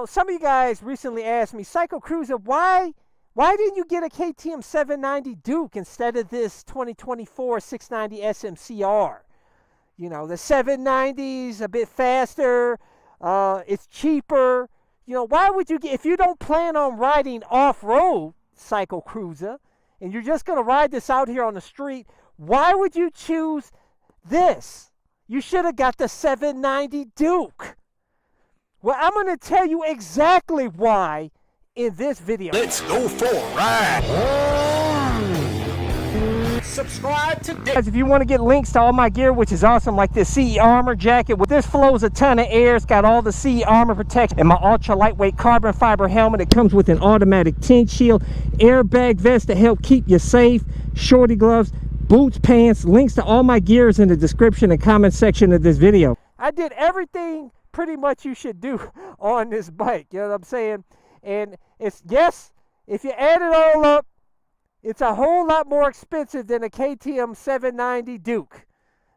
some of you guys recently asked me, Psycho Cruiser, why didn't you get a KTM 790 Duke instead of this 2024 690 SMC R? The 790's a bit faster, it's cheaper. Why would you get, if you don't plan on riding off-road, Psycho Cruiser, and you're just going to ride this out here on the street, why would you choose this? You should have got the 790 Duke. Well, I'm going to tell you exactly why in this video. Let's go for a ride. Subscribe today. Guys, if you want to get links to all my gear, which is awesome, like this CE armor jacket, this flows a ton of air. It's got all the CE armor protection, and my ultra lightweight carbon fiber helmet. It comes with an automatic tint shield, airbag vest to help keep you safe, shorty gloves, boots, pants. Links to all my gear is in the description and comment section of this video. I did everything pretty much you should do on this bike, you know what I'm saying? And it's, yes, if you add it all up, it's a whole lot more expensive than a KTM 790 Duke.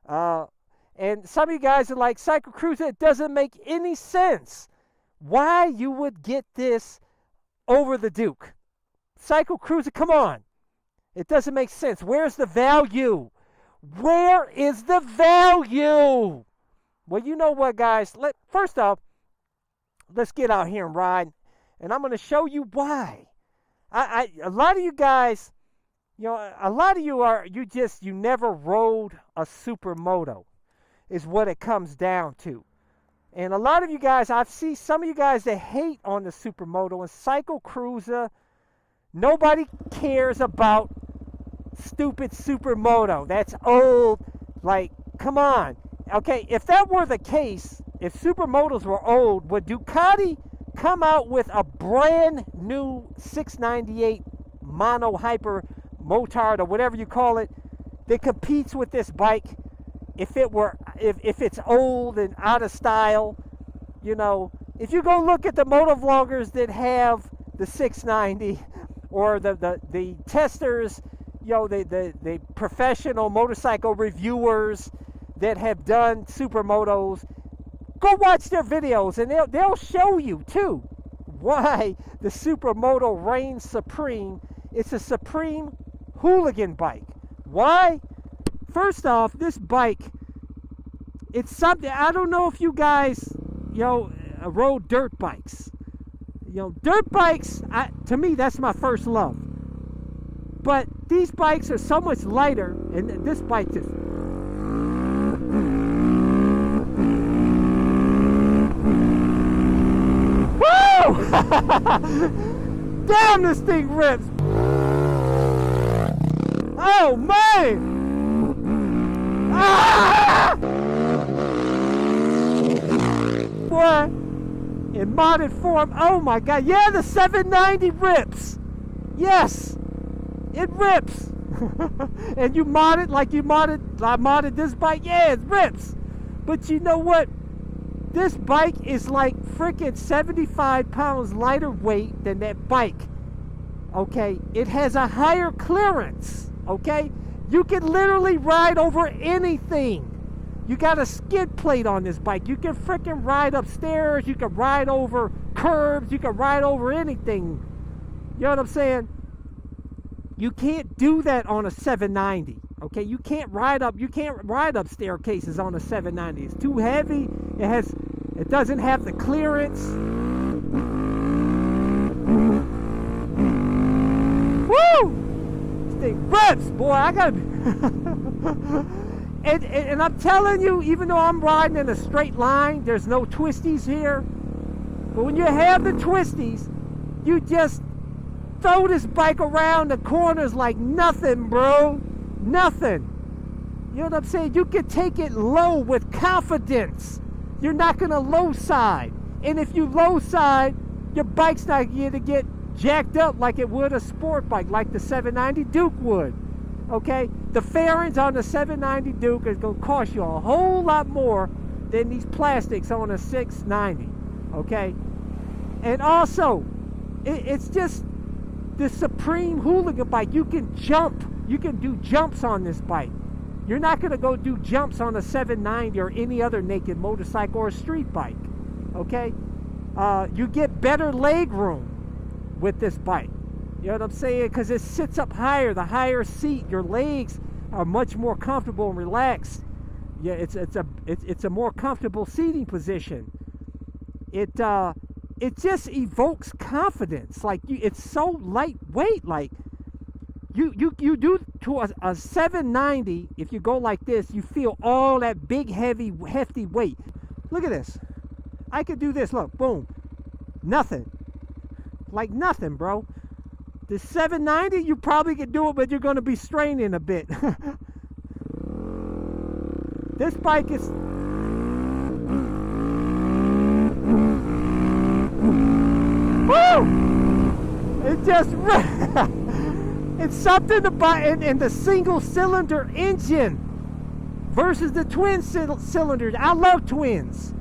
And some of you guys are like, Psycho Cruiser, it doesn't make any sense why you would get this over the Duke. Psycho Cruiser, come on. It doesn't make sense. Where's the value? Where is the value? Well, you know what, guys? First off, let's get out here and ride, and I'm going to show you why. A lot of you guys, a lot of you you never rode a Supermoto, is what it comes down to. And a lot of you guys, I've seen some of you guys that hate on the Supermoto and Psycho Cruiser. Nobody cares about stupid Supermoto. That's old. Like, come on. Okay, if that were the case, if Supermotos were old, would Ducati come out with a brand new 698 mono hyper motard or whatever you call it that competes with this bike if it's old and out of style? If you go look at the motovloggers that have the 690 or the testers, the professional motorcycle reviewers that have done Supermotos, go watch their videos and they'll show you too why the Supermoto reigns supreme. It's a supreme hooligan bike. Why? First off, this bike, it's something, I don't know if you guys, rode dirt bikes. Dirt bikes, to me, that's my first love. But these bikes are so much lighter, and this bike just... Woo! Damn, this thing rips! Oh, man! Ah! Boy, in modded form, oh my God, yeah, the 790 rips! Yes, it rips! And you mod it like I modded this bike, yeah, it rips! But you know what? This bike is like freaking 75 pounds lighter weight than that bike, okay? It has a higher clearance, okay? You can literally ride over anything. You got a skid plate on this bike. You can freaking ride upstairs. You can ride over curbs. You can ride over anything. You know what I'm saying? You can't do that on a 790, okay? You can't ride up staircases on a 790. It's too heavy. It doesn't have the clearance. Woo! This thing rips, boy. I gotta and I'm telling you, even though I'm riding in a straight line, there's no twisties here. But when you have the twisties, you just throw this bike around the corners like nothing, bro. Nothing. You know what I'm saying? You can take it low with confidence. You're not going to low side. And if you low side, your bike's not going to get jacked up like it would a sport bike, like the 790 Duke would. Okay? The fairings on the 790 Duke is going to cost you a whole lot more than these plastics on a 690. Okay? And also, it's just the supreme hooligan bike. You can jump. You can do jumps on this bike. You're not going to go do jumps on a 790 or any other naked motorcycle or a street bike. Okay? You get better leg room with this bike. You know what I'm saying? Because it sits up higher, the higher seat. Your legs are much more comfortable and relaxed. Yeah, it's a more comfortable seating position. It just evokes confidence. Like it's so lightweight. Like you do to a 790. If you go like this, you feel all that big, hefty weight. Look at this. I could do this. Look, boom, nothing. Like nothing, bro. The 790, you probably could do it, but you're going to be straining a bit. This bike is... Woo! It just... It's something about in the single cylinder engine versus the twin cylinders. I love twins.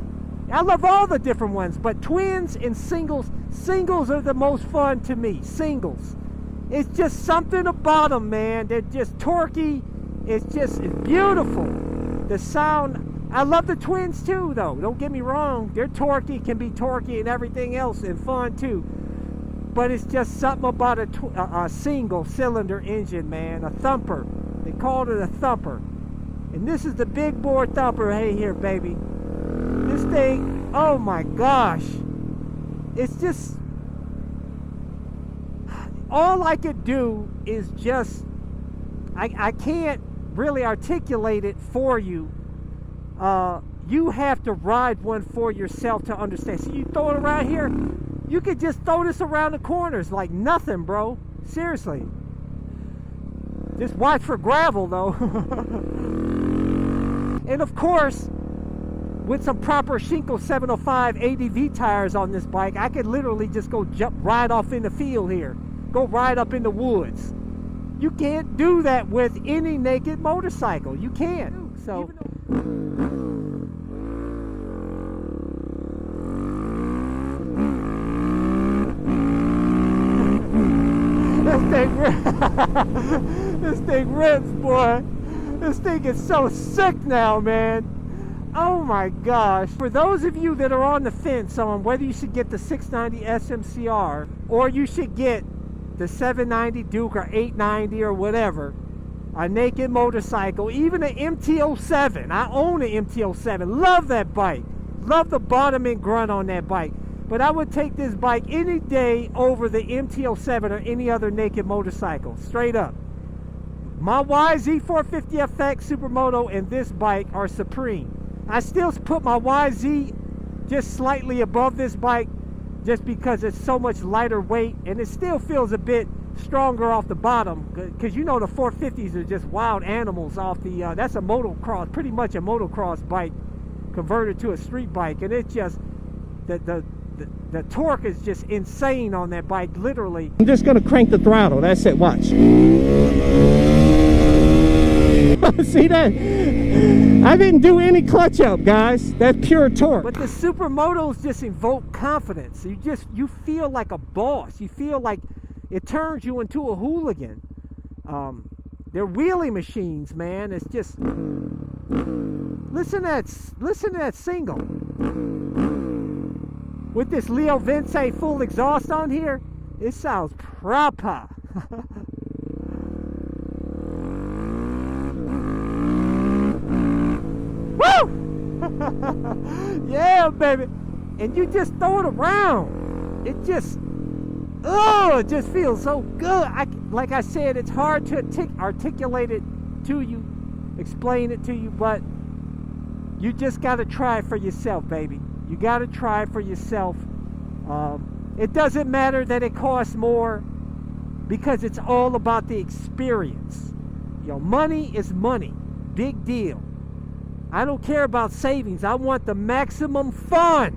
I love all the different ones, but twins and singles are the most fun to me. Singles. It's just something about them, man. They're just torquey. It's beautiful. The sound, I love the twins too, though. Don't get me wrong. They're torquey, can be torquey and everything else and fun too. But it's just something about a single cylinder engine, man. A thumper. They called it a thumper. And this is the big bore thumper. Hey here, baby. This thing, oh my gosh. It's just, all I could do is just, I can't really articulate it for you. You have to ride one for yourself to understand. So you throw it around here, you could just throw this around the corners like nothing, bro. Seriously. Just watch for gravel, though. And of course, with some proper Shinko 705 ADV tires on this bike, I could literally just go jump right off in the field here. Go right up in the woods. You can't do that with any naked motorcycle. You can't. So... This thing rips, boy. This thing is so sick now, man. Oh my gosh. For those of you that are on the fence on whether you should get the 690 SMC R or you should get the 790 Duke or 890 or whatever, a naked motorcycle, even an MT-07. I own an MT-07. Love that bike. Love the bottom end grunt on that bike. But I would take this bike any day over the MT-07 or any other naked motorcycle. Straight up. My YZ450FX Supermoto and this bike are supreme. I still put my YZ just slightly above this bike just because it's so much lighter weight and it still feels a bit stronger off the bottom, because you know the 450s are just wild animals off the that's a motocross, pretty much a motocross bike converted to a street bike, and it's just the torque is just insane on that bike, literally. I'm just gonna crank the throttle. That's it. Watch. See that? I didn't do any clutch up, guys. That's pure torque. But the Supermotos just evoke confidence. You feel like a boss. You feel like it turns you into a hooligan. They're wheelie machines, man. It's just, listen to that single. With this Leo Vence full exhaust on here, it sounds proper. Woo! Yeah, baby. And you just throw it around. It just, oh, it just feels so good. Like I said, it's hard to articulate it to you, explain it to you, but you just got to try it for yourself, baby. You got to try it for yourself. It doesn't matter that it costs more, because it's all about the experience. You know, money is money. Big deal. I don't care about savings. I want the maximum fun.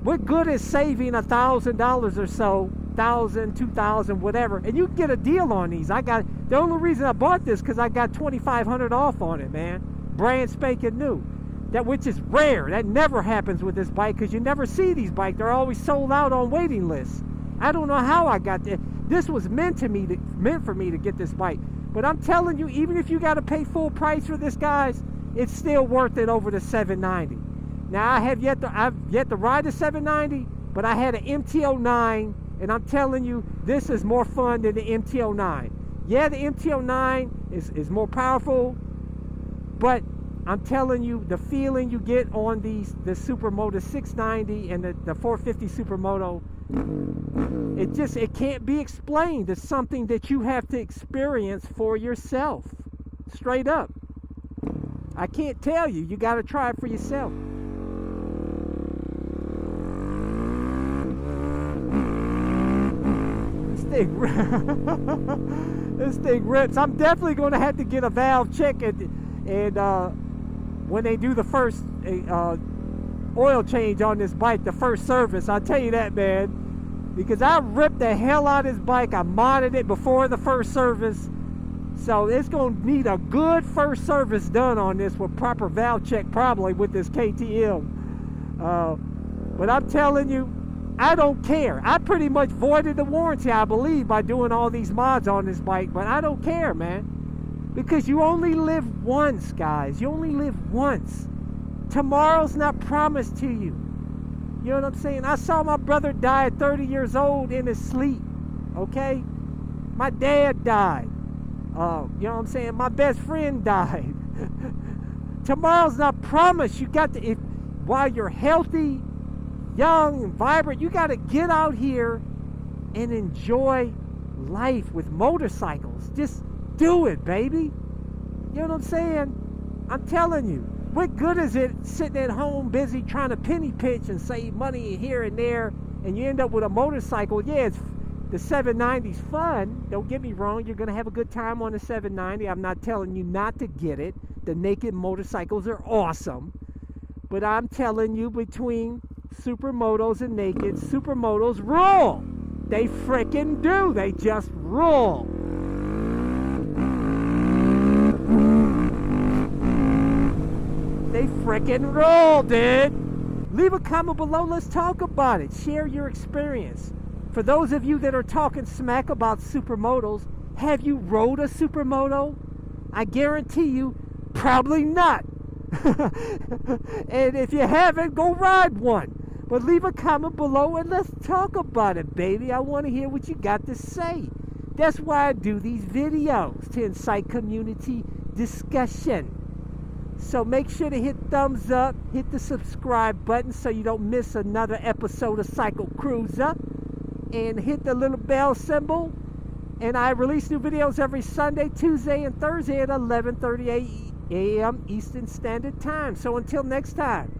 What good is saving $1,000 or so, $1,000, $2,000, whatever, and you can get a deal on these. The only reason I bought this because I got $2,500 off on it, man. Brand spanking new. That, which is rare. That never happens with this bike, because you never see these bikes. They're always sold out on waiting lists. I don't know how I got this. This was meant for me to get this bike. But I'm telling you, even if you got to pay full price for this, guys, it's still worth it over the 790. Now I've yet to ride the 790, but I had an MT-09, and I'm telling you, this is more fun than the MT-09. Yeah, the MT-09 is more powerful, but I'm telling you, the feeling you get on the SUPERMOTO 690 and the 450 SUPERMOTO, it can't be explained. It's something that you have to experience for yourself. Straight up. I can't tell you. You got to try it for yourself. This thing rips. I'm definitely going to have to get a valve check and when they do the first oil change on this bike, the first service. I'll tell you that, man, because I ripped the hell out of this bike. I modded it before the first service, so it's going to need a good first service done on this with proper valve check, probably with this KTM. But I'm telling you, I don't care. I pretty much voided the warranty, I believe, by doing all these mods on this bike, but I don't care, man. Because you only live once, guys. You only live once. Tomorrow's not promised to you. You know what I'm saying? I saw my brother die at 30 years old in his sleep. Okay? My dad died. You know what I'm saying? My best friend died. Tomorrow's not promised. You got to, while you're healthy, young, and vibrant, you got to get out here and enjoy life with motorcycles. Just do it, baby. You know what I'm saying? I'm telling you. What good is it sitting at home busy trying to penny pinch and save money here and there, and you end up with a motorcycle? Yeah, the 790's fun. Don't get me wrong. You're going to have a good time on the 790. I'm not telling you not to get it. The naked motorcycles are awesome. But I'm telling you, between SUPERMOTOs and naked, SUPERMOTOs rule. They frickin' do. They just rule. They frickin' roll, dude. Leave a comment below. Let's talk about it. Share your experience. For those of you that are talking smack about SUPERMOTOs, have you rode a SUPERMOTO? I guarantee you, probably not. And if you haven't, go ride one. But leave a comment below and let's talk about it, baby. I want to hear what you got to say. That's why I do these videos, to incite community discussion. So make sure to hit thumbs up, hit the subscribe button so you don't miss another episode of Cycle Cruiser, and hit the little bell symbol. And I release new videos every Sunday, Tuesday, and Thursday at 11:30 a.m. Eastern Standard Time. So until next time,